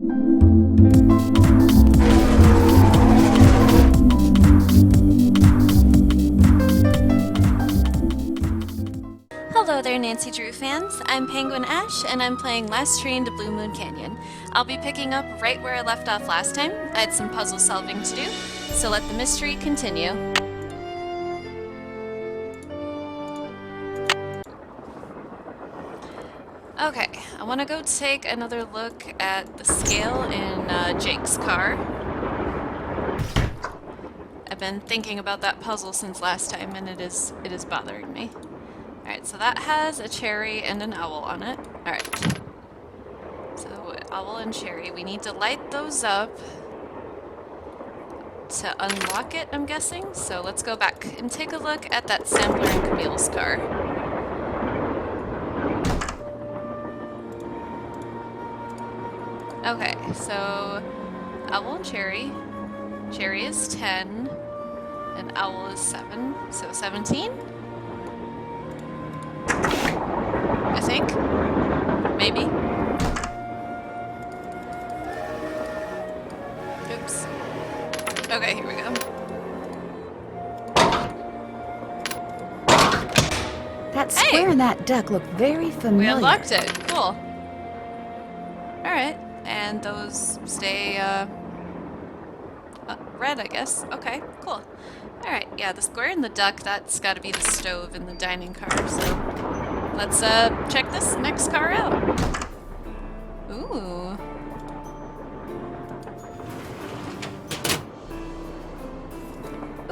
Hello there, Nancy Drew fans. I'm PenguinAshe, and I'm playing Last Train to Blue Moon Canyon. I'll be picking up right where I left off last time. I had some puzzle solving to do, so let the mystery continue. Okay, I want to go take another look at the scale in Jake's car. I've been thinking about that puzzle since last time, and it is bothering me. Alright, so that has a cherry and an owl on it. Alright. So, owl and cherry. We need to light those up to unlock it, I'm guessing. So let's go back and take a look at that sampler in Camille's car. Okay, so owl and cherry. Cherry is 10, and owl is 7, so 17? I think. Maybe. Oops. Okay, here we go. That square and that duck look very familiar. We unlocked it. Cool. Alright. And those stay, red, I guess. Okay, cool. Alright, yeah, the square and the duck, that's gotta be the stove in the dining car, so let's, check this next car out. Ooh.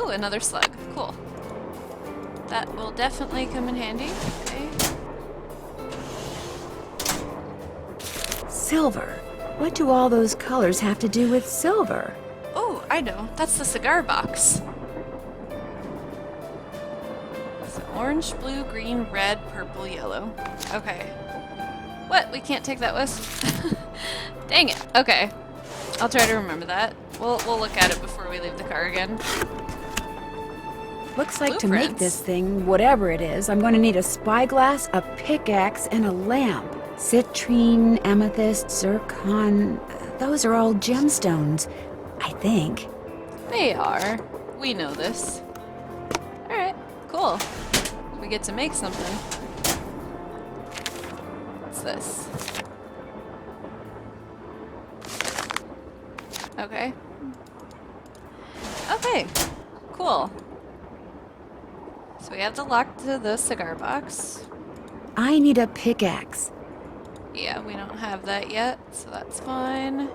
Ooh, another slug. Cool. That will definitely come in handy. Okay. Silver. What do all those colors have to do with silver? Oh, I know. That's the cigar box. So orange, blue, green, red, purple, yellow. Okay. What? We can't take that with us? Dang it. Okay. I'll try to remember that. We'll look at it before we leave the car again. Looks like to make this thing, whatever it is, I'm going to need a spyglass, a pickaxe, and a lamp. Citrine, amethyst, zircon, those are all gemstones, I think. They are. We know this. Alright, cool. We get to make something. What's this? Okay. Okay, cool. So we have the lock to the cigar box. I need a pickaxe. Yeah, we don't have that yet, so that's fine.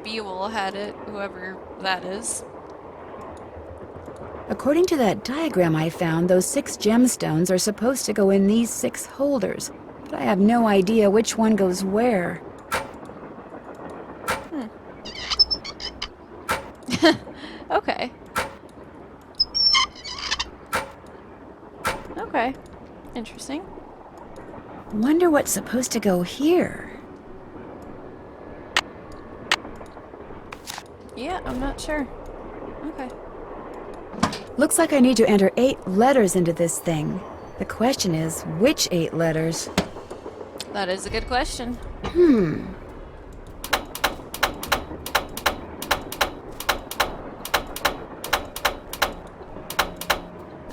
Buell had it, whoever that is. According to that diagram I found, those 6 gemstones are supposed to go in these 6 holders, but I have no idea which one goes where. Okay. Okay. Interesting. Wonder what's supposed to go here. Yeah, I'm not sure. Okay. Looks like I need to enter 8 letters into this thing. The question is, which 8 letters? That is a good question.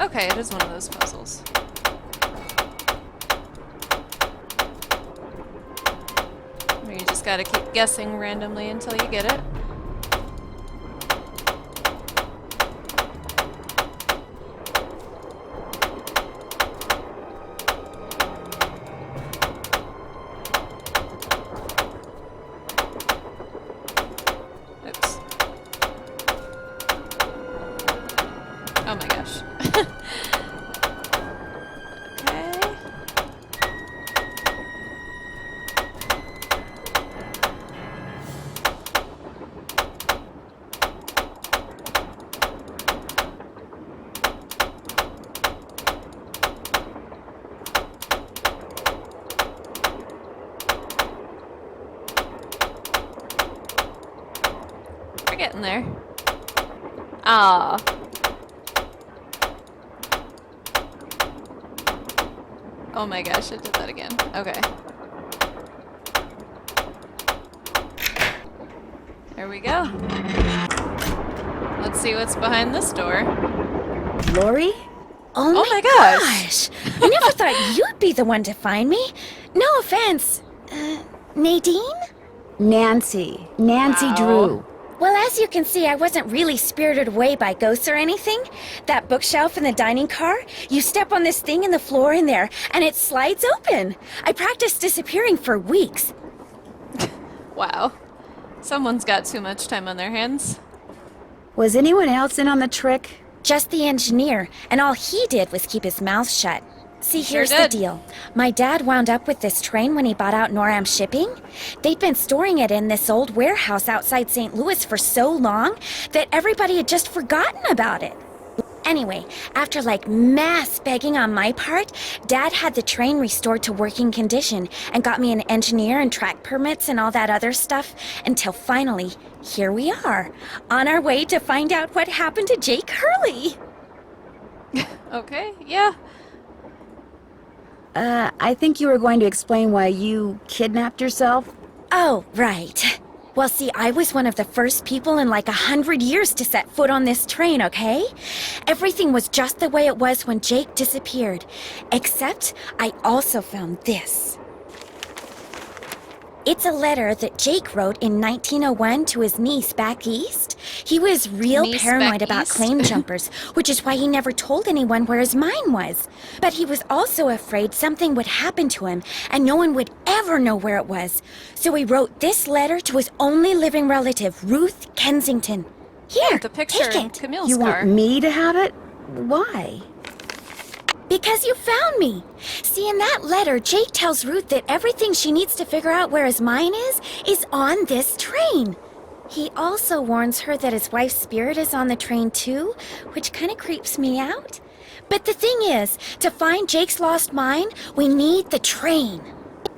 Okay, it is one of those puzzles. You just gotta keep guessing randomly until you get it. Oops. Oh my gosh. Okay. We're getting there. Ah. Oh my gosh, I did that again. Okay. There we go. Let's see what's behind this door. Lori? Oh my gosh! I never thought you'd be the one to find me. No offense. Nadine? Nancy. Nancy Wow. Drew. Well, as you can see, I wasn't really spirited away by ghosts or anything. That bookshelf in the dining car, you step on this thing in the floor in there, and it slides open. I practiced disappearing for weeks. Wow. Someone's got too much time on their hands. Was anyone else in on the trick? Just the engineer, and all he did was keep his mouth shut. See, Sure here's did. the deal. My dad wound up with this train when he bought out NorAm Shipping. They'd been storing it in this old warehouse outside St. Louis for so long that everybody had just forgotten about it. Anyway, after like mass begging on my part, Dad had the train restored to working condition and got me an engineer and track permits and all that other stuff until finally, here we are, on our way to find out what happened to Jake Hurley. Okay, yeah. I think you were going to explain why you kidnapped yourself. Oh, right. Well, see, I was one of the first people in like 100 years to set foot on this train, okay? Everything was just the way it was when Jake disappeared. Except I also found this. It's a letter that Jake wrote in 1901 to his niece back east. He was real Niece paranoid back about east? claim jumpers, which is why he never told anyone where his mine was. But he was also afraid something would happen to him and no one would ever know where it was. So he wrote this letter to his only living relative, Ruth Kensington. Here, The picture take in it. Camille's You car. want me to have it? Why? Because you found me. See, in that letter, Jake tells Ruth that everything she needs to figure out where his mine is on this train. He also warns her that his wife's spirit is on the train too, which kind of creeps me out. But the thing is, to find Jake's lost mine, we need the train.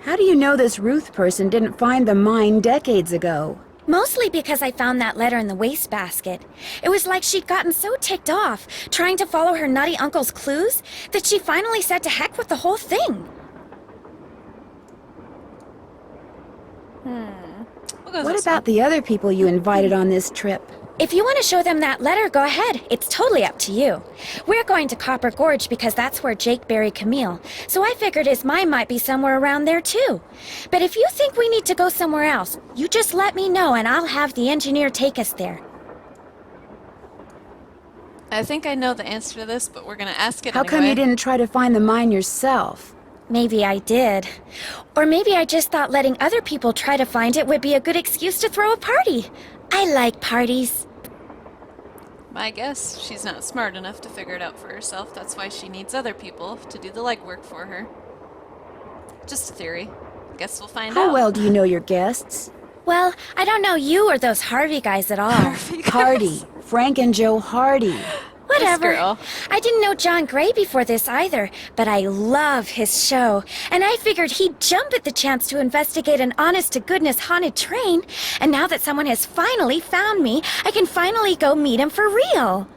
How do you know this Ruth person didn't find the mine decades ago? Mostly because I found that letter in the wastebasket. It was like she'd gotten so ticked off, trying to follow her nutty uncle's clues, that she finally said to heck with the whole thing. We'll go What this about the other people you invited on this trip? If you want to show them that letter, go ahead. It's totally up to you. We're going to Copper Gorge because that's where Jake buried Camille, so I figured his mine might be somewhere around there too. But if you think we need to go somewhere else, you just let me know and I'll have the engineer take us there. I think I know the answer to this, but we're gonna ask it How anyway. come you didn't try to find the mine yourself? Maybe I did. Or maybe I just thought letting other people try to find it would be a good excuse to throw a party. I like parties. My guess, she's not smart enough to figure it out for herself. That's why she needs other people to do the legwork for her. Just a theory. Guess we'll find out. How well do you know your guests? Well, I don't know you or those Harvey guys at all. Hardy. Frank and Joe Hardy. Whatever. girl. I didn't know John Gray before this either, but I love his show. And I figured he'd jump at the chance to investigate an honest-to-goodness haunted train. And now that someone has finally found me, I can finally go meet him for real.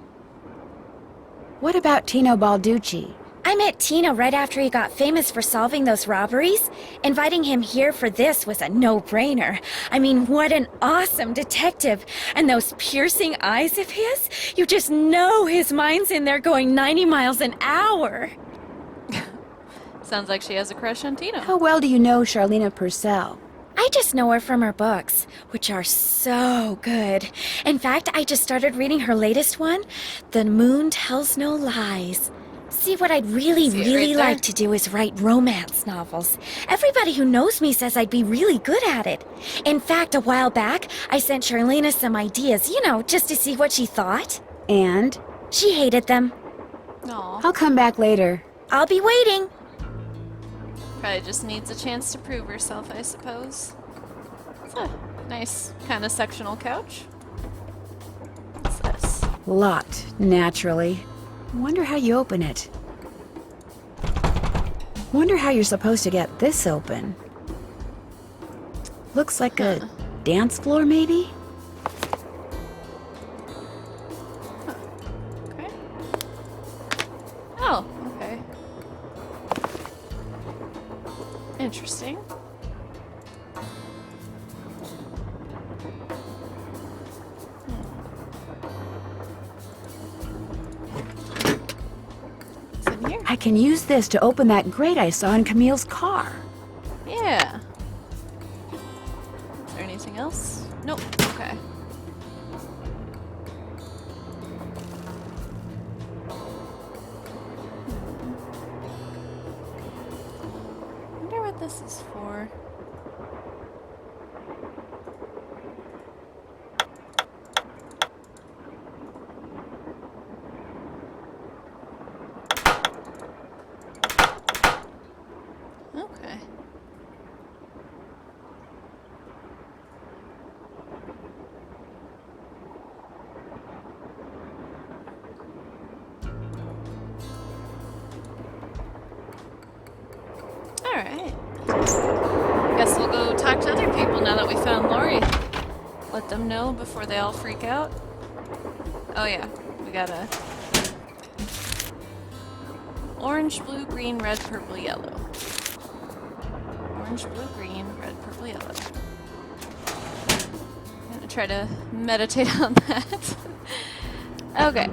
What about Tino Balducci? I met Tino right after he got famous for solving those robberies. Inviting him here for this was a no-brainer. I mean, what an awesome detective. And those piercing eyes of his, you just know his mind's in there going 90 miles an hour. Sounds like she has a crush on Tino. How well do you know Charlena Purcell? I just know her from her books, which are so good. In fact, I just started reading her latest one, The Moon Tells No Lies. See, what I'd really, See it really right there? like to do is write romance novels. Everybody who knows me says I'd be really good at it. In fact, a while back, I sent Charlena some ideas, just to see what she thought. And? She hated them. Aw. I'll come back later. I'll be waiting. Probably just needs a chance to prove herself, I suppose. It's a nice kind of sectional couch. What's this? Locked, naturally. Wonder how you open it. Wonder how you're supposed to get this open. Looks like a dance floor, maybe? Okay. Oh, okay. Interesting. I can use this to open that grate I saw in Camille's car. Yeah. Is there anything else? Nope. Okay. Wonder what this is for. Okay. Alright. Guess we'll go talk to other people now that we found Lori. Let them know before they all freak out. Oh yeah, we gotta... Orange, blue, green, red, purple, yellow. Orange, blue, green, red, purple, yellow. I'm gonna try to meditate on that. Okay.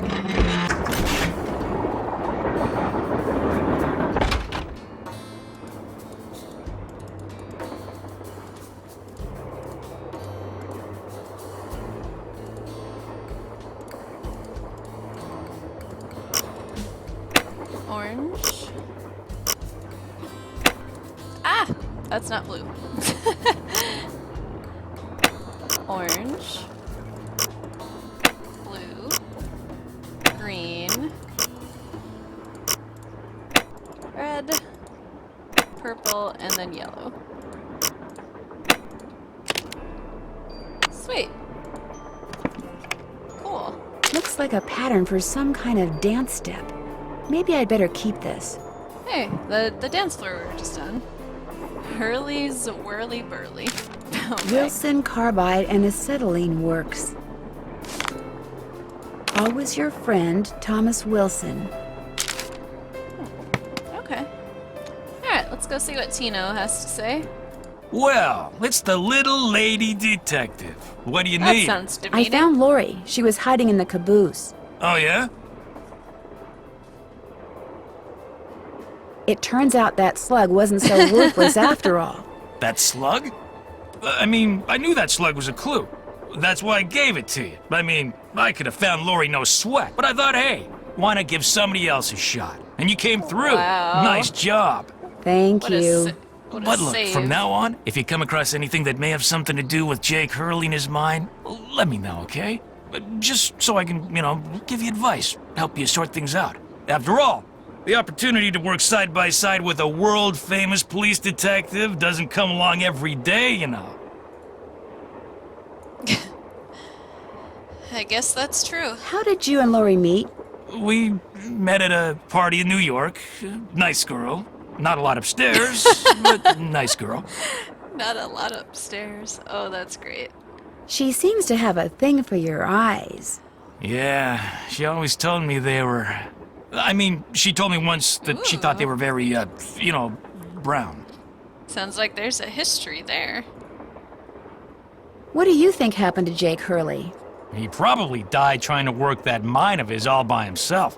Orange. Ah! That's not blue. Orange. Blue. Green. Red. Purple, and then yellow. Sweet. Cool. Looks like a pattern for some kind of dance step. Maybe I'd better keep this. Hey, the dance floor we were just on. Hurley's Whirly Burly. Okay. Wilson Carbide and Acetylene Works. Always your friend, Thomas Wilson. Okay. Alright, let's go see what Tino has to say. Well, it's the little lady detective. What do you That need? sounds I demeaning. found Lori. She was hiding in the caboose. Oh, yeah? It turns out that slug wasn't so worthless after all. That slug? I mean, I knew that slug was a clue. That's why I gave it to you. I mean, I could have found Lori no sweat. But I thought, hey, why not give somebody else a shot? And you came through. Wow. Nice job. Thank What a you. what a But look, save. from now on, if you come across anything that may have something to do with Jake Hurley and his mind, let me know, okay? Just so I can, give you advice, help you sort things out. After all, the opportunity to work side by side with a world-famous police detective doesn't come along every day, you know. I guess that's true. How did you and Lori meet? We met at a party in New York. Nice girl. Not a lot upstairs, but nice girl. Not a lot upstairs. Oh, that's great. She seems to have a thing for your eyes. Yeah, she always told me they were... I mean, she told me once that she thought they were very, brown. Sounds like there's a history there. What do you think happened to Jake Hurley? He probably died trying to work that mine of his all by himself.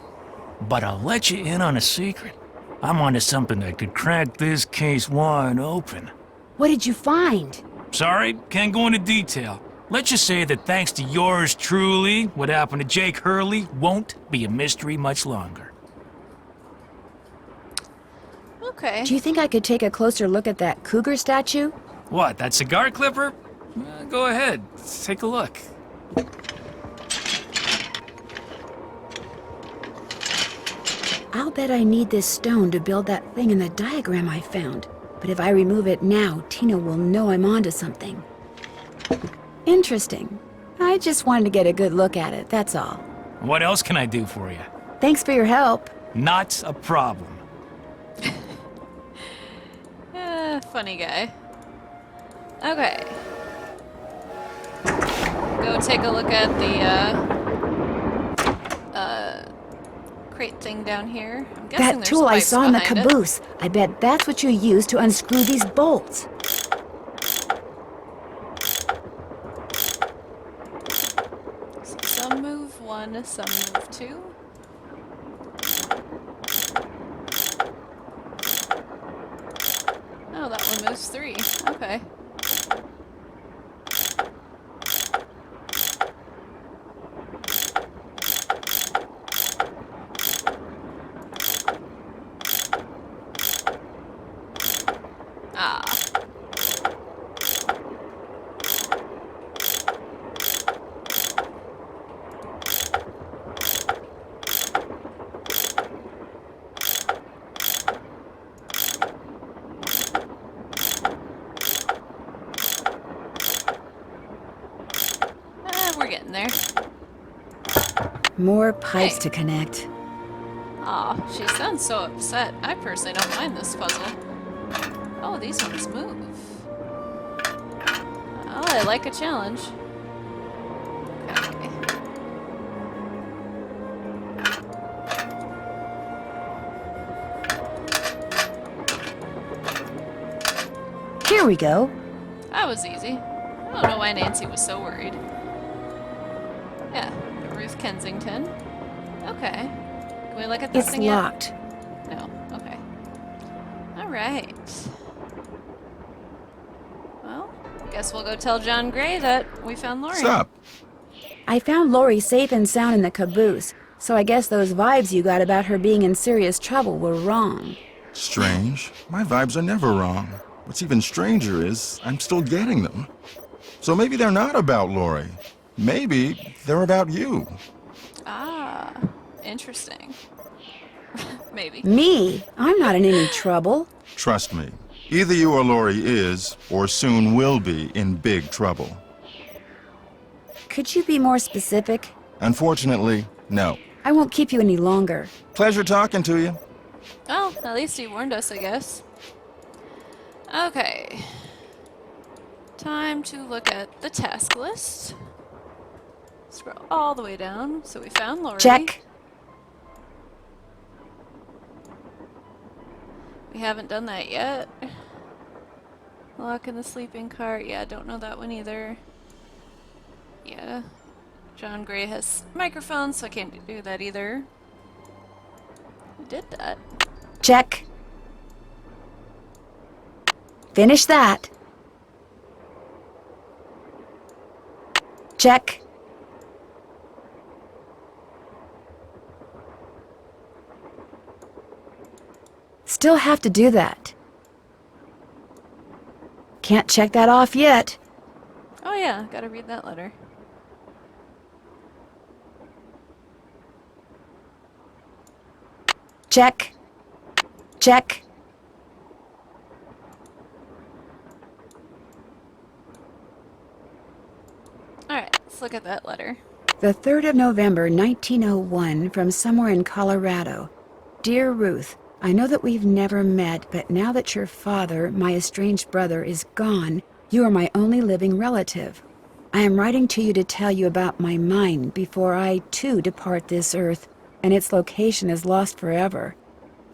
But I'll let you in on a secret. I'm onto something that could crack this case wide open. What did you find? Sorry, can't go into detail. Let's just say that thanks to yours truly, what happened to Jake Hurley won't be a mystery much longer. Okay. Do you think I could take a closer look at that cougar statue? What, that cigar clipper? Go ahead, take a look. I'll bet I need this stone to build that thing in the diagram I found. But if I remove it now, Tina will know I'm onto something. Interesting. I just wanted to get a good look at it, that's all. What else can I do for you? Thanks for your help. Not a problem. Funny guy. Okay. Go take a look at the, crate thing down here. I'm guessing That there's tool I pipes saw in the behind it. caboose. I bet that's what you use to unscrew these bolts. So some move one, some move two. lose 3. Okay. Ah. We're getting there. More pipes Hey. to connect. Aw, she sounds so upset. I personally don't mind this puzzle. Oh, these ones move. Oh, I like a challenge. Okay. Here we go. That was easy. I don't know why Nancy was so worried. Yeah, Ruth Kensington. Okay. Can we look at this It's thing yet? locked. No. Okay. Alright. Well, guess we'll go tell John Gray that we found Lori. Stop. I found Lori safe and sound in the caboose, so I guess those vibes you got about her being in serious trouble were wrong. Strange. My vibes are never wrong. What's even stranger is I'm still getting them. So maybe they're not about Lori. Maybe they're about you. Ah, interesting. Maybe. Me? I'm not in any trouble. Trust me. Either you or Lori is, or soon will be, in big trouble. Could you be more specific? Unfortunately, no. I won't keep you any longer. Pleasure talking to you. Well, at least he warned us, I guess. Okay. Time to look at the task list. Scroll all the way down. So we found Lori. Check. We haven't done that yet. Lock in the sleeping cart. Yeah, don't know that one either. Yeah. John Gray has microphones, so I can't do that either. We did that. Check. Finish that. Check. Still have to do that. Can't check that off yet. Oh yeah, gotta read that letter. Check. Check. Alright, let's look at that letter. The 3rd of November, 1901, from somewhere in Colorado. Dear Ruth, I know that we've never met, but now that your father, my estranged brother, is gone, you are my only living relative. I am writing to you to tell you about my mind before I, too, depart this earth, and its location is lost forever.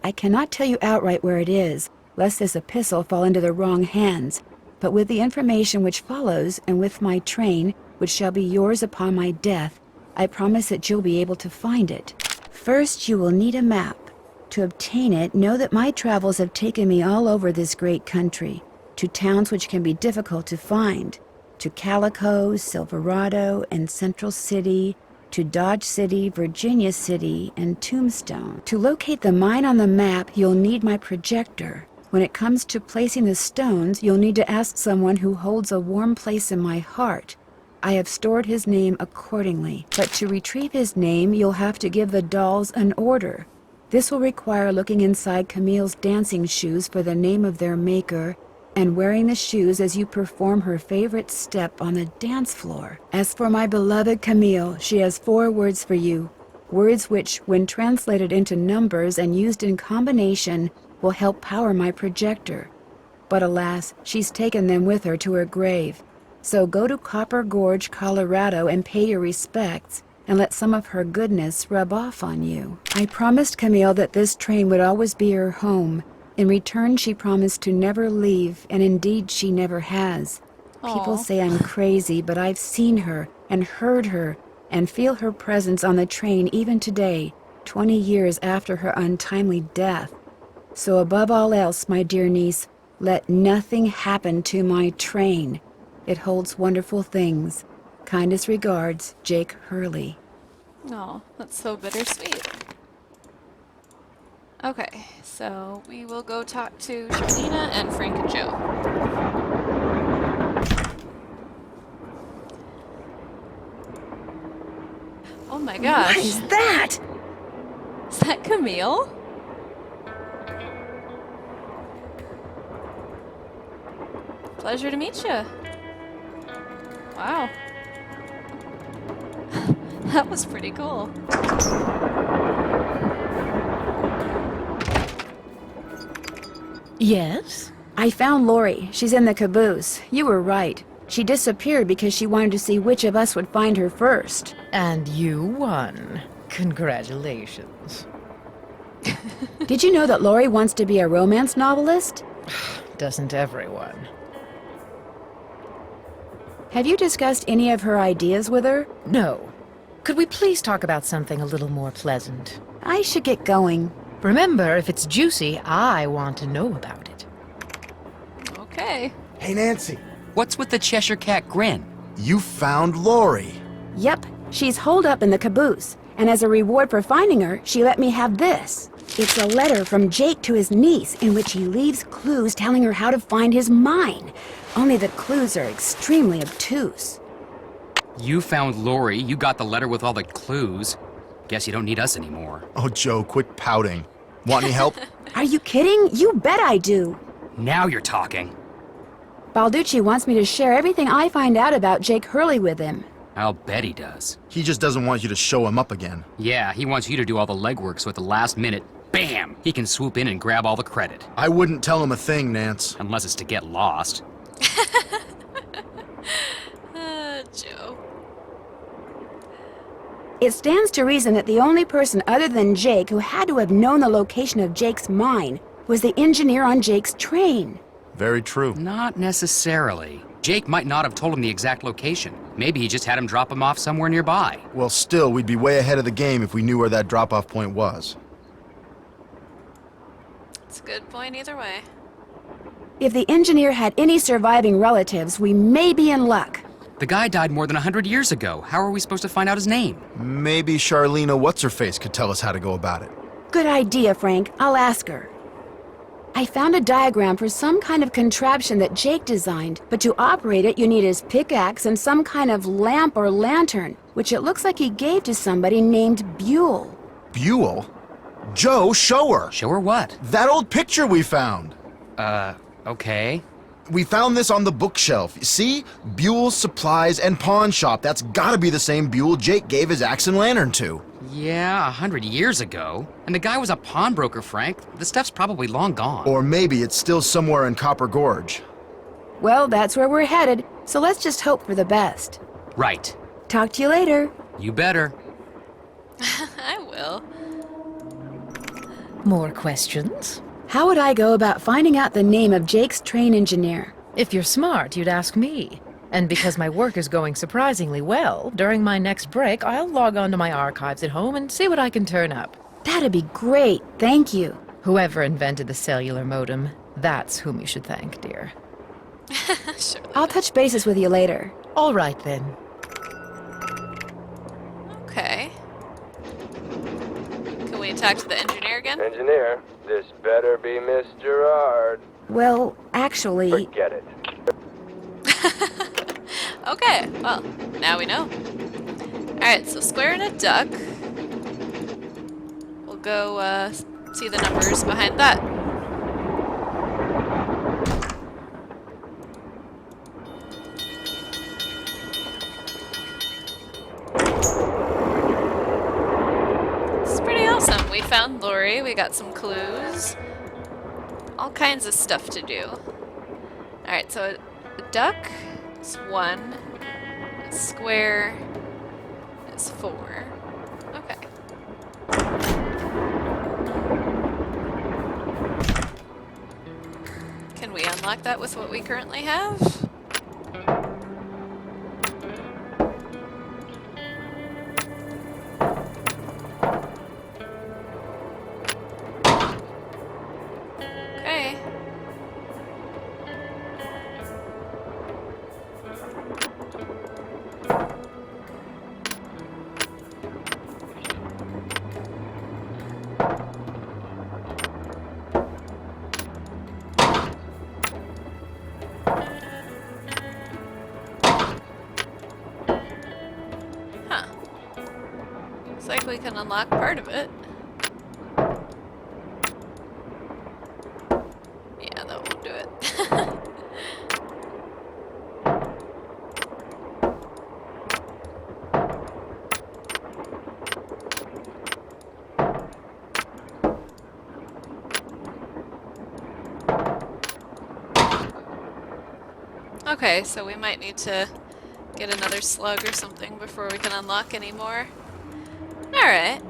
I cannot tell you outright where it is, lest this epistle fall into the wrong hands, but with the information which follows, and with my train, which shall be yours upon my death, I promise that you'll be able to find it. First, you will need a map. To obtain it, know that my travels have taken me all over this great country, to towns which can be difficult to find, to Calico, Silverado, and Central City, to Dodge City, Virginia City, and Tombstone. To locate the mine on the map, you'll need my projector. When it comes to placing the stones, you'll need to ask someone who holds a warm place in my heart. I have stored his name accordingly, but to retrieve his name, you'll have to give the dolls an order. This will require looking inside Camille's dancing shoes for the name of their maker, and wearing the shoes as you perform her favorite step on the dance floor. As for my beloved Camille, she has 4 words for you, words which, when translated into numbers and used in combination, will help power my projector. But alas, she's taken them with her to her grave. So go to Copper Gorge, Colorado, and pay your respects, and let some of her goodness rub off on you. I promised Camille that this train would always be her home. In return, she promised to never leave, and indeed she never has. People Aw. say I'm crazy, but I've seen her, and heard her, and feel her presence on the train even today, 20 years after her untimely death. So above all else, my dear niece, Let nothing happen to my train. It holds wonderful things. Kindest regards, Jake Hurley. Oh, that's so bittersweet. Okay, so we will go talk to Charlena and Frank and Joe. Oh my gosh. What is that? Is that Camille? Pleasure to meet you. Wow. That was pretty cool. Yes? I found Lori. She's in the caboose. You were right. She disappeared because she wanted to see which of us would find her first. And you won. Congratulations. Did you know that Lori wants to be a romance novelist? Doesn't everyone? Have you discussed any of her ideas with her? No. Could we please talk about something a little more pleasant? I should get going. Remember, if it's juicy, I want to know about it. Okay. Hey, Nancy, What's with the Cheshire Cat grin? you found Lori. Yep, she's holed up in the caboose, and as a reward for finding her, she let me have this. It's a letter from Jake to his niece in which he leaves clues telling her how to find his mine. Only the clues are extremely obtuse. You found Lori, you got the letter with all the clues. Guess you don't need us anymore. Oh, Joe, quit pouting. Want any help? Are you kidding? You bet I do. Now you're talking. Balducci wants me to share everything I find out about Jake Hurley with him. I'll bet he does. He just doesn't want you to show him up again. Yeah, he wants you to do all the legwork so at the last minute, bam, he can swoop in and grab all the credit. I wouldn't tell him a thing, Nance. Unless it's to get lost. Joe. It stands to reason that the only person other than Jake who had to have known the location of Jake's mine was the engineer on Jake's train. Very true. Not necessarily. Jake might not have told him the exact location. Maybe he just had him drop him off somewhere nearby. Well, still, we'd be way ahead of the game if we knew where that drop-off point was. It's a good point either way. If the engineer had any surviving relatives, we may be in luck. The guy died more than 100 years ago. How are we supposed to find out his name? Maybe Charlena What's-Her-Face could tell us how to go about it. Good idea, Frank. I'll ask her. I found a diagram for some kind of contraption that Jake designed, but to operate it you need his pickaxe and some kind of lamp or lantern, which it looks like he gave to somebody named Buell. Buell? Joe, show her! Show her what? That old picture we found! Okay. We found this on the bookshelf. See? Buell's Supplies and Pawn Shop. That's gotta be the same Buell Jake gave his axe and lantern to. Yeah, 100 years ago. And the guy was a pawnbroker, Frank. The stuff's probably long gone. Or maybe it's still somewhere in Copper Gorge. Well, that's where we're headed, so let's just hope for the best. Right. Talk to you later. You better. I will. More questions? How would I go about finding out the name of Jake's train engineer? If you're smart, you'd ask me. And because my work is going surprisingly well, during my next break, I'll log on to my archives at home and see what I can turn up. That'd be great, thank you. Whoever invented the cellular modem, that's whom you should thank, dear. Sure. I'll touch bases with you later. All right, then. Okay. Can we talk to the engineer again? Engineer, this better be Miss Gerard. Well, actually, Forget it. Okay, well, now we know. Alright, so square and a duck. We'll go see the numbers behind that. It's pretty awesome. We found Lori, we got some clues. All kinds of stuff to do. Alright, so a duck is 1. A square is 4. Okay. Can we unlock that with what we currently have? Okay. Looks like we can unlock part of it. Yeah, that won't do it. Okay, so we might need to get another slug or something before we can unlock any more. Alright.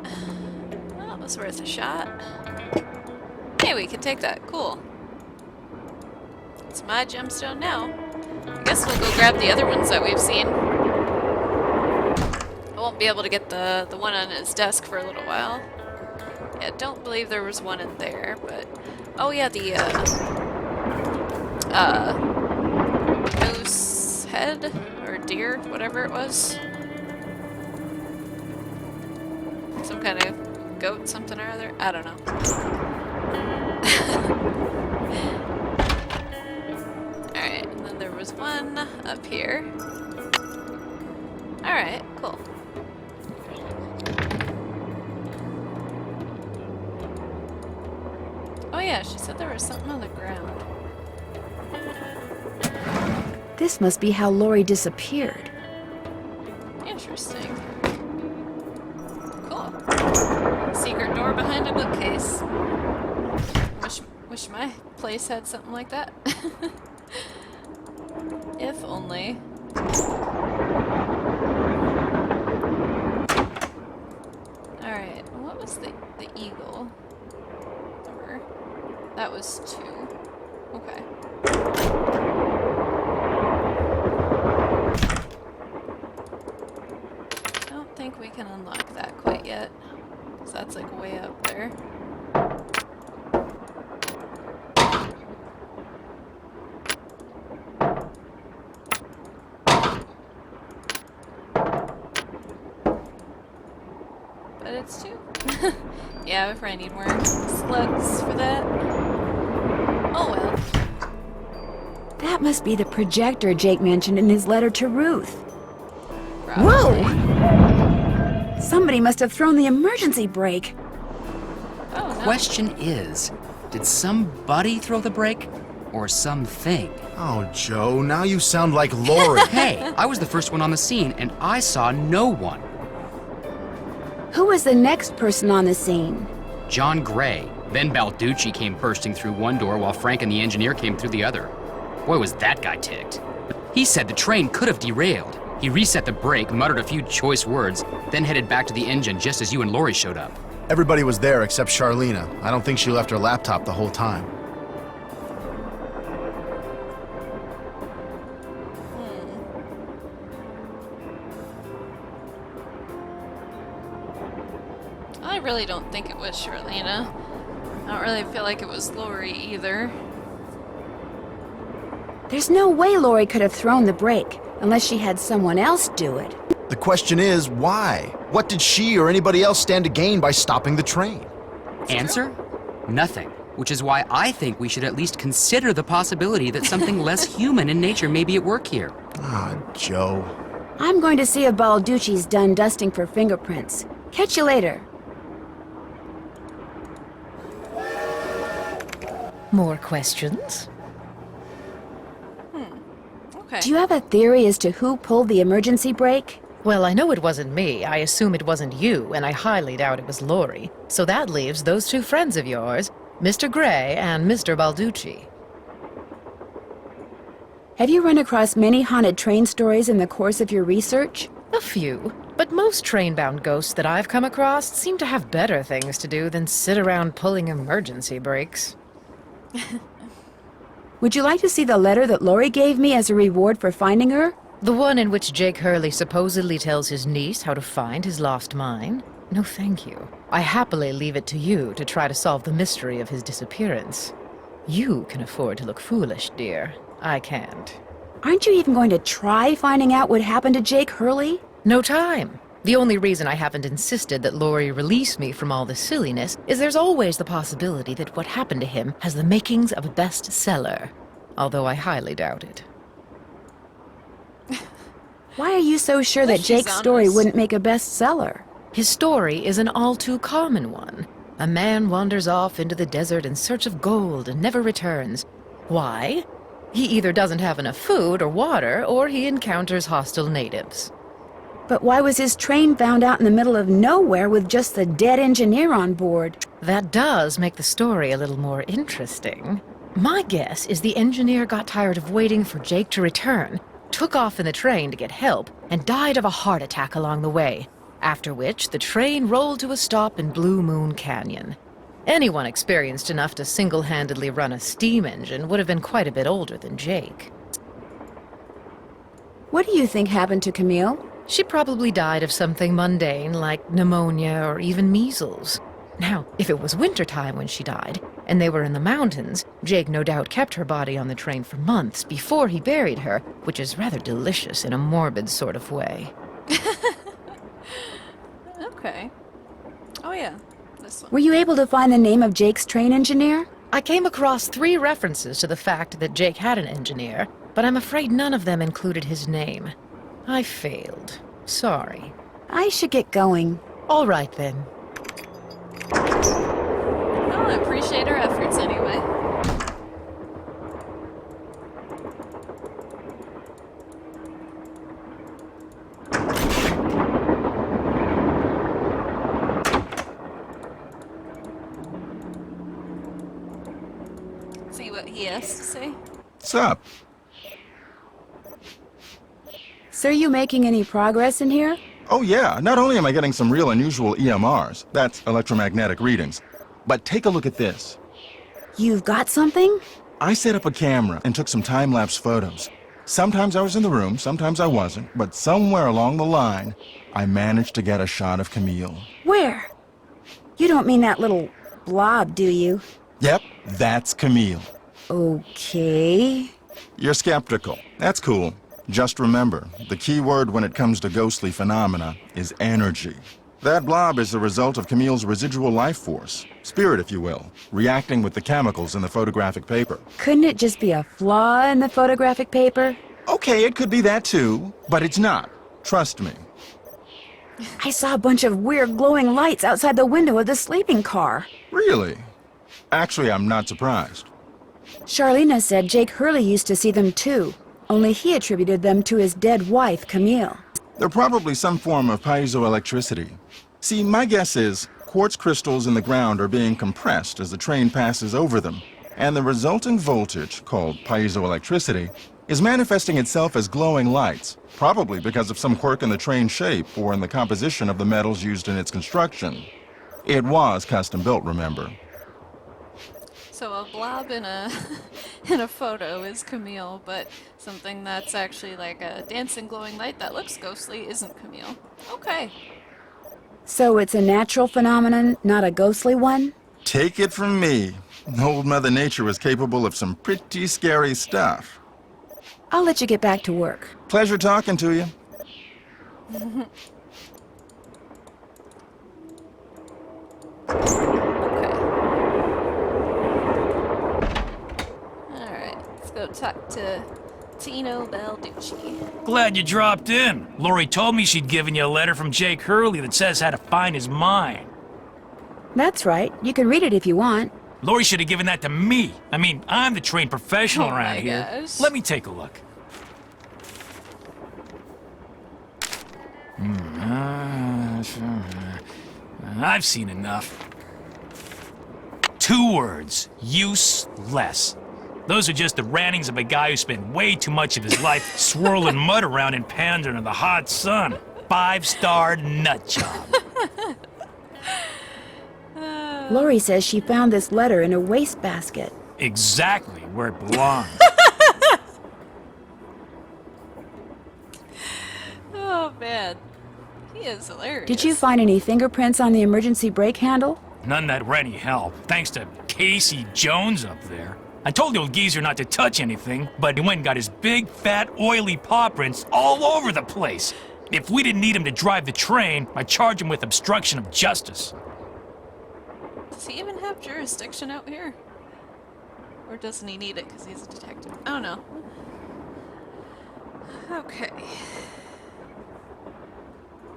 Well, that was worth a shot. Hey, we can take that. Cool. It's my gemstone now. I guess we'll go grab the other ones that we've seen. I won't be able to get the one on his desk for a little while. Yeah, don't believe there was one in there, but... Oh yeah, the, moose head? Or deer? Whatever it was. Some kind of goat something or other? I don't know. Alright, and then there was one up here. Alright, cool. Oh yeah, she said there was something on the ground. This must be how Lori disappeared. Interesting. Cool. Secret door behind a bookcase. Wish my place had something like that. If only. Alright, what was the eagle? Or, that was 2. Okay. Don't think we can unlock that quite yet. So that's like way up there. But it's 2. Yeah, if I need more slugs for that. Oh well. That must be the projector Jake mentioned in his letter to Ruth. Probably. Whoa! Somebody must have thrown the emergency brake. Oh, no. Question is, did somebody throw the brake? Or something? Oh, Joe, now you sound like Lori. Hey, I was the first one on the scene, and I saw no one. Who was the next person on the scene? John Gray. Then Balducci came bursting through one door while Frank and the engineer came through the other. Boy, was that guy ticked. He said the train could have derailed. He reset the brake, muttered a few choice words, then headed back to the engine just as you and Lori showed up. Everybody was there except Charlena. I don't think she left her laptop the whole time. I really don't think it was Charlena. I don't really feel like it was Lori either. There's no way Lori could have thrown the brake, unless she had someone else do it. The question is, why? What did she or anybody else stand to gain by stopping the train? Answer? Nothing. Which is why I think we should at least consider the possibility that something less human in nature may be at work here. Ah, Joe. I'm going to see if Balducci's done dusting for fingerprints. Catch you later. More questions? Okay. Do you have a theory as to who pulled the emergency brake? Well, I know it wasn't me. I assume it wasn't you, and I highly doubt it was Lori. So that leaves those 2 friends of yours, Mr. Gray and Mr. Balducci. Have you run across many haunted train stories in the course of your research? A few, but most train-bound ghosts that I've come across seem to have better things to do than sit around pulling emergency brakes. Would you like to see the letter that Lori gave me as a reward for finding her? The one in which Jake Hurley supposedly tells his niece how to find his lost mine? No, thank you. I happily leave it to you to try to solve the mystery of his disappearance. You can afford to look foolish, dear. I can't. Aren't you even going to try finding out what happened to Jake Hurley? No time. The only reason I haven't insisted that Lori release me from all this silliness is there's always the possibility that what happened to him has the makings of a bestseller, although I highly doubt it. Why are you so sure that she's Jake's story honest. wouldn't make a bestseller? His story is an all too common one. A man wanders off into the desert in search of gold and never returns. Why? He either doesn't have enough food or water, or he encounters hostile natives. But why was his train found out in the middle of nowhere with just the dead engineer on board? That does make the story a little more interesting. My guess is the engineer got tired of waiting for Jake to return, took off in the train to get help, and died of a heart attack along the way. After which, the train rolled to a stop in Blue Moon Canyon. Anyone experienced enough to single-handedly run a steam engine would have been quite a bit older than Jake. What do you think happened to Camille? She probably died of something mundane like pneumonia or even measles. Now, if it was wintertime when she died, and they were in the mountains, Jake no doubt kept her body on the train for months before he buried her, which is rather delicious in a morbid sort of way. Okay. Oh yeah, this one. Were you able to find the name of Jake's train engineer? I came across 3 references to the fact that Jake had an engineer, but I'm afraid none of them included his name. I failed. Sorry. I should get going. All right, then. Well, I appreciate her efforts anyway. See what he has to say. What's up? So are you making any progress in here? Oh yeah, not only am I getting some real unusual EMRs, that's electromagnetic readings, but take a look at this. You've got something? I set up a camera and took some time-lapse photos. Sometimes I was in the room, sometimes I wasn't, but somewhere along the line, I managed to get a shot of Camille. Where? You don't mean that little blob, do you? Yep, that's Camille. Okay. You're skeptical. That's cool. Just remember, the key word when it comes to ghostly phenomena is energy. That blob is the result of Camille's residual life force, spirit if you will, reacting with the chemicals in the photographic paper. Couldn't it just be a flaw in the photographic paper? Okay, it could be that too, but it's not. Trust me. I saw a bunch of weird glowing lights outside the window of the sleeping car. Really? Actually, I'm not surprised. Charlena said Jake Hurley used to see them too, only he attributed them to his dead wife, Camille. They're probably some form of piezoelectricity. See, my guess is quartz crystals in the ground are being compressed as the train passes over them, and the resulting voltage, called piezoelectricity, is manifesting itself as glowing lights, probably because of some quirk in the train shape or in the composition of the metals used in its construction. It was custom built, remember? So a blob in a in a photo is Camille, but something that's actually like a dancing glowing light that looks ghostly isn't Camille. Okay. So it's a natural phenomenon, not a ghostly one? Take it from me. Old Mother Nature was capable of some pretty scary stuff. I'll let you get back to work. Pleasure talking to you. Go talk to Tino Balducci. Glad you dropped in. Lori told me she'd given you a letter from Jake Hurley that says how to find his mine. That's right. You can read it if you want. Lori should have given that to me. I mean, I'm the trained professional Oh around my here. gosh. Let me take a look. I've seen enough. 2 words. Useless. Those are just the rantings of a guy who spent way too much of his life swirling mud around in pans under the hot sun. 5-star nut job. Lori says she found this letter in a wastebasket. Exactly where it belongs. Oh man, he is hilarious. Did you find any fingerprints on the emergency brake handle? None that were any help, thanks to Casey Jones up there. I told the old geezer not to touch anything, but he went and got his big, fat, oily paw prints all over the place. If we didn't need him to drive the train, I'd charge him with obstruction of justice. Does he even have jurisdiction out here? Or doesn't he need it because he's a detective? I don't know. Okay.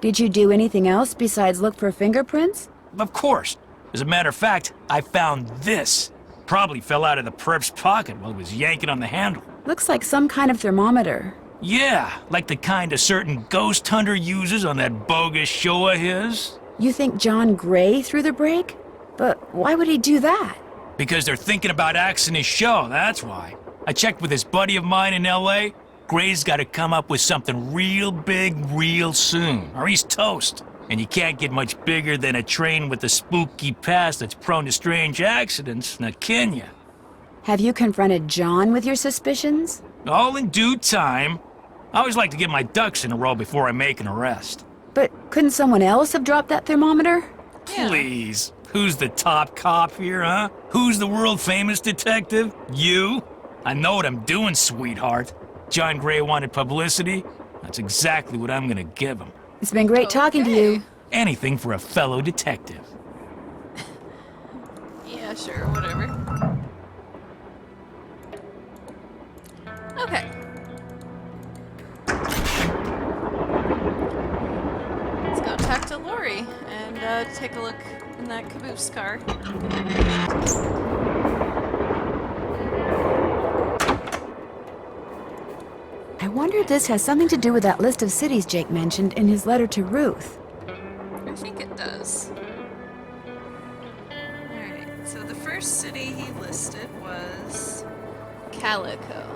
Did you do anything else besides look for fingerprints? Of course. As a matter of fact, I found this. Probably fell out of the perp's pocket while he was yanking on the handle. Looks like some kind of thermometer. Yeah, like the kind a certain ghost hunter uses on that bogus show of his. You think John Gray threw the break? But why would he do that? Because they're thinking about axing his show, that's why. I checked with this buddy of mine in L.A. Gray's got to come up with something real big real soon, or he's toast. And you can't get much bigger than a train with a spooky past that's prone to strange accidents, now can ya? Have you confronted John with your suspicions? All in due time. I always like to get my ducks in a row before I make an arrest. But couldn't someone else have dropped that thermometer? Yeah. Please. Who's the top cop here, huh? Who's the world-famous detective? You? I know what I'm doing, sweetheart. John Gray wanted publicity. That's exactly what I'm gonna give him. It's been great talking to you. Anything for a fellow detective. Yeah, sure, whatever. Okay. Let's go talk to Lori and take a look in that caboose car. I wonder if this has something to do with that list of cities Jake mentioned in his letter to Ruth. I think it does. Alright, so the first city he listed was Calico.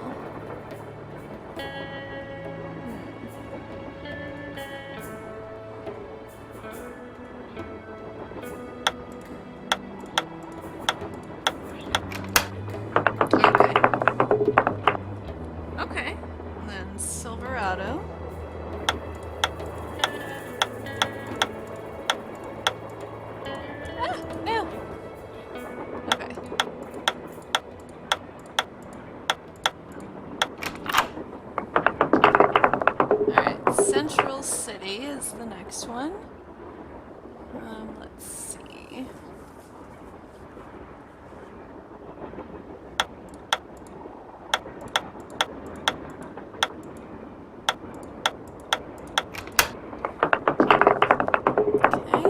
Okay. And then Silverado. Ah, no. Okay. Alright, Central City is the next one. Let's see. Okay.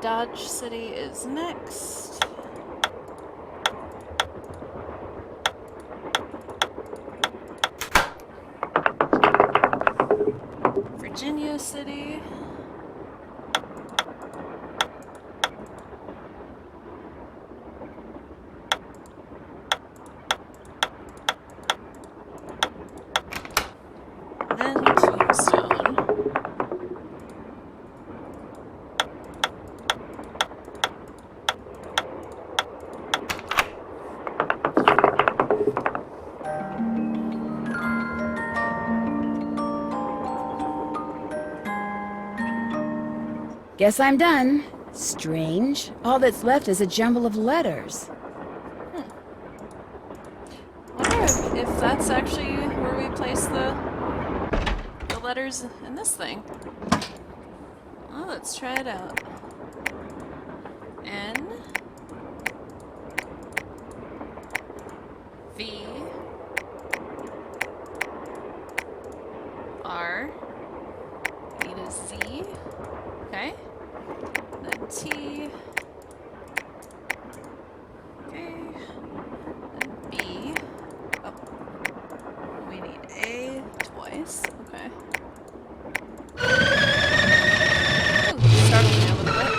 Dodge City is next. Virginia City. Then Tombstone. Guess I'm done. Strange. All that's left is a jumble of letters. Wonder if that's actually where we place the letters in this thing. Well, let's try it out. N V R E to Z. Okay. Then T. Okay. Then B. Oh. We need A twice. Okay. Ooh, startled me a little bit.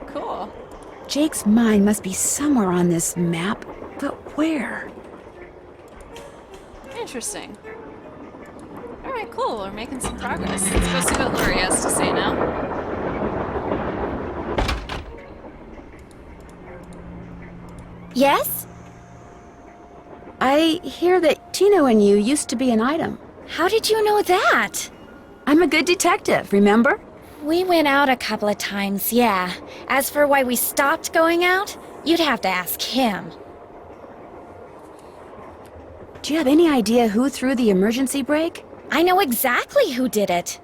Cool. Jake's mind must be somewhere on this map, but where? Interesting. Alright, cool. We're making some progress. Let's go see what Lori has to say now. Yes? I hear that Tino and you used to be an item. How did you know that? I'm a good detective, remember? We went out a couple of times, yeah. As for why we stopped going out, you'd have to ask him. Do you have any idea who threw the emergency brake? I know exactly who did it.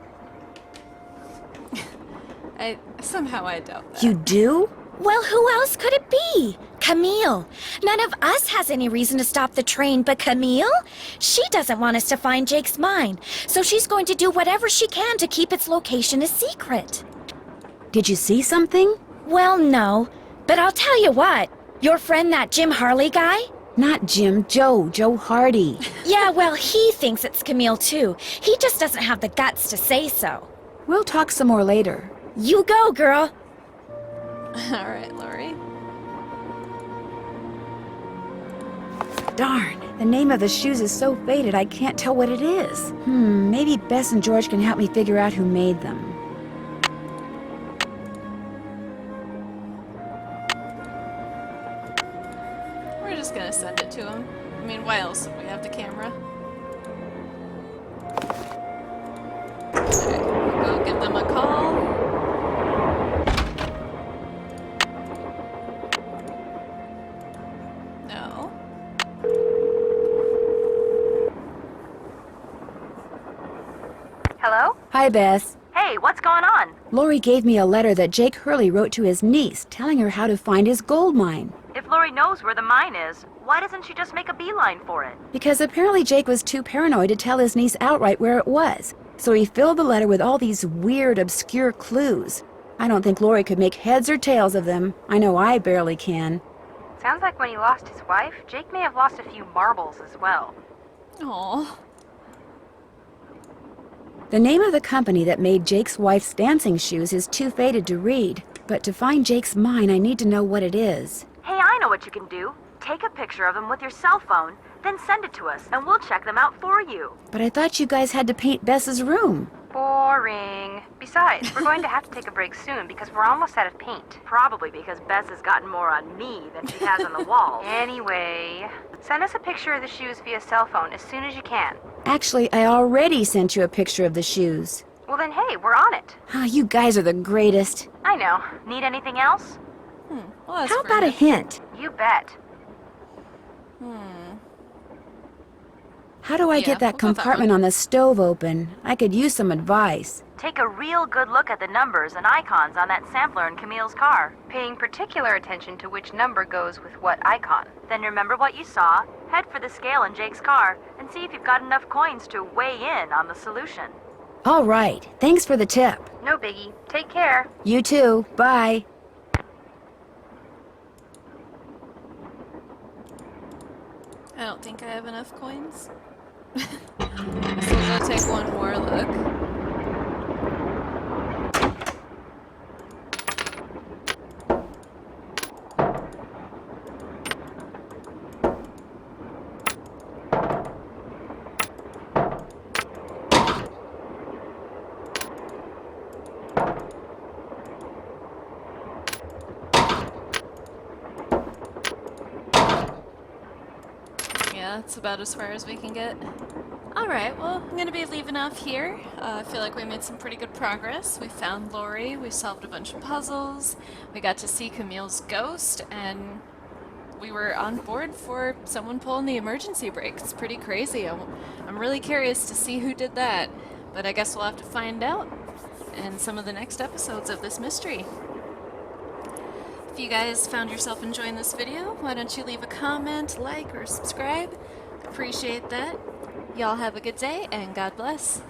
Somehow I doubt that. You do? Well, who else could it be? Camille. None of us has any reason to stop the train but Camille. She doesn't want us to find Jake's mine, so she's going to do whatever she can to keep its location a secret. Did you see something? Well, no. But I'll tell you what. Your friend, that Jim Harley guy? Not Jim, Joe Hardy. Yeah, well, he thinks it's Camille, too. He just doesn't have the guts to say so. We'll talk some more later. You go, girl. All right, Lori. Darn, the name of the shoes is so faded I can't tell what it is. Maybe Bess and George can help me figure out who made them. We're just gonna send it to him. I mean, why else would we have the camera? Alright, we'll go give them a call. No. Hello? Hi, Bess. Hey, what's going on? Lori gave me a letter that Jake Hurley wrote to his niece, telling her how to find his gold mine. If Lori knows where the mine is, why doesn't she just make a beeline for it? Because apparently Jake was too paranoid to tell his niece outright where it was. So he filled the letter with all these weird, obscure clues. I don't think Lori could make heads or tails of them. I know I barely can. Sounds like when he lost his wife, Jake may have lost a few marbles as well. Aw. The name of the company that made Jake's wife's dancing shoes is too faded to read. But to find Jake's mine, I need to know what it is. Hey, I know what you can do. Take a picture of them with your cell phone, then send it to us, and we'll check them out for you. But I thought you guys had to paint Bess's room. Boring. Besides, we're going to have to take a break soon because we're almost out of paint. Probably because Bess has gotten more on me than she has on the wall. Anyway, send us a picture of the shoes via cell phone as soon as you can. Actually, I already sent you a picture of the shoes. Well then, hey, we're on it. Ah, you guys are the greatest. I know. Need anything else? Well, that's How about a rude. hint? You bet. How do I Yeah, get that we'll go that compartment one. on the stove open? I could use some advice. Take a real good look at the numbers and icons on that sampler in Camille's car, paying particular attention to which number goes with what icon. Then remember what you saw, head for the scale in Jake's car, and see if you've got enough coins to weigh in on the solution. All right. Thanks for the tip. No biggie. Take care. You too. Bye. I don't think I have enough coins. So we'll go take one more look. Yeah, that's about as far as we can get. Alright, well, I'm gonna be leaving off here. I feel like we made some pretty good progress. We found Lori, we solved a bunch of puzzles, we got to see Camille's ghost, and we were on board for someone pulling the emergency brake. It's pretty crazy. I'm really curious to see who did that, but I guess we'll have to find out in some of the next episodes of this mystery. If you guys found yourself enjoying this video, why don't you leave a comment, like, or subscribe? Appreciate that. Y'all have a good day, and God bless.